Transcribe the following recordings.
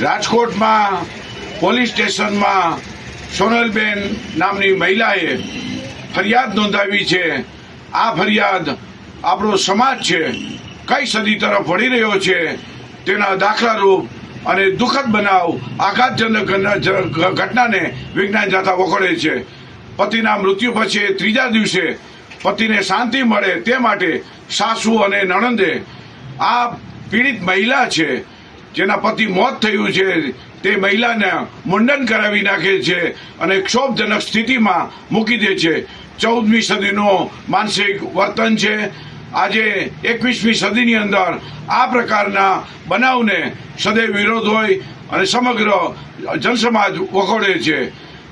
રાજકોટમાં પોલીસ સ્ટેશનમાં સોનલબેન નામની મહિલાએ ફરિયાદ નોંધાવી છે। આ ફરિયાદ આપણો સમાજ છે કઈ સદી તરફ વળી રહ્યો છે તેના દાખલારૂપ અને દુઃખદ બનાવ આઘાતજનક ઘટનાને વિજ્ઞાન જાથા વખોડે છે। પતિના મૃત્યુ પછી ત્રીજા દિવસે પતિને શાંતિ મળે તે માટે સાસુ અને નણંદે આ પીડિત મહિલા છે જેના પતિ મોત થયું છે તે મહિલાને મુંડન કરાવી નાખે છે અને ક્ષોભજનક સ્થિતિમાં મૂકી દે છે। 14મી સદીનો માનસિક વર્તન છે। આજે 21મી સદીની અંદર આ પ્રકારના બનાવને સદૈવ વિરોધ હોય અને સમગ્ર જનસમાજ વખોડે છે।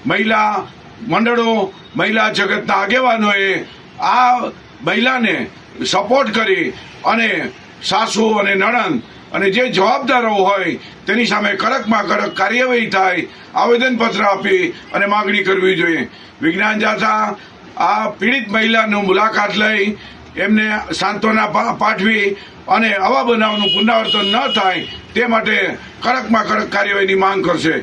મહિલા મંડળો મહિલા જગતના આગેવાનોએ આ મહિલાને સપોર્ટ કરી અને સાસુ અને નણંદ અને જે જવાબદારો હોય તેની સામે કડકમાં કડક કાર્યવાહી થાય આવેદનપત્ર આપી અને માગણી કરવી જોઈએ। વિજ્ઞાન જાથા આ પીડિત મહિલાની મુલાકાત લઈ એમને સાંત્વના પાઠવી અને આવા બનાવનું પુનરાવર્તન ન થાય તે માટે કડકમાં કડક કાર્યવાહીની માંગ કરશે।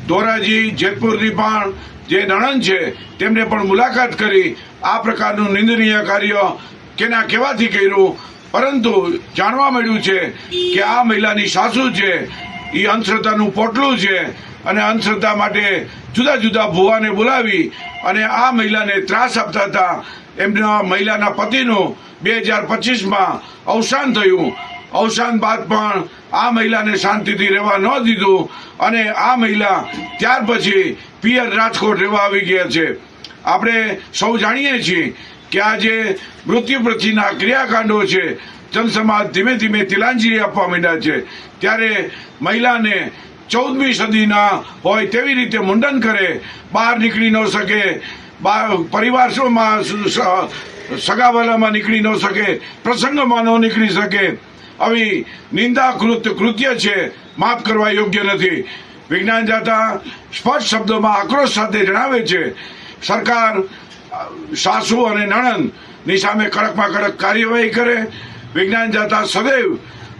ધોરાજી જેતપુરની પણ જે નણંદ છે તેમને પણ મુલાકાત કરી આ પ્રકારનું નિંદનીય કાર્ય કેના કેવાથી કર્યું, પરંતુ જાણવા મળ્યું છે કે આ મહિલાની સાસુ છે એ અંધશ્રદ્ધાનું પોટલું છે અને અંધશ્રદ્ધા માટે જુદા જુદા ભુવાને બોલાવી અને આ મહિલાને ત્રાસ આપતા હતા। એમના મહિલાના પતિનું 2025માં અવસાન થયું। અવસાન બાદ પણ આ મહિલાને શાંતિથી રહેવા ન દીધું અને આ મહિલા ત્યાર પછી પિયર રાજકોટ રહેવા આવી ગયા છે। આપણે સૌ જાણીએ છીએ કે આ જે મૃત્યુ પછીના ક્રિયાકાંડો છે જનસમાજ ધીમે ધીમે તિલાંજલિ આપવા માંડ્યા છે। ત્યારે મહિલાને 14મી સદીના હોય તેવી રીતે મુંડન કરે, બહાર નીકળી ન શકે, પરિવારમાં સગાવાલામાં નીકળી ન શકે, પ્રસંગમાં ન નીકળી શકે, આવી નિંદાકૃત કૃત્ય છે, માફ કરવા યોગ્ય નથી। વિજ્ઞાન જાથા સ્પષ્ટ શબ્દોમાં આક્રોશ સાથે જણાવે છે સરકાર સાસુ અને નણંદની સામે કડકમાં કડક કાર્યવાહી કરે। વિજ્ઞાન જાથા સદૈવ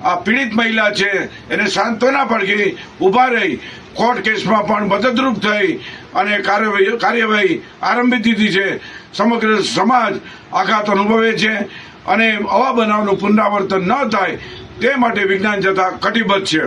આ પીડિત મહિલા છે એને સાંત્વના પડઘી ઊભા રહી કોર્ટ કેસમાં પણ મદદરૂપ થઈ અને કાર્યવાહી આરંભી દીધી છે। સમગ્ર સમાજ આઘાત અનુભવે છે અને આવા બનાવનું પુનરાવર્તન ન થાય તે માટે વિજ્ઞાન જાથા કટિબદ્ધ છે।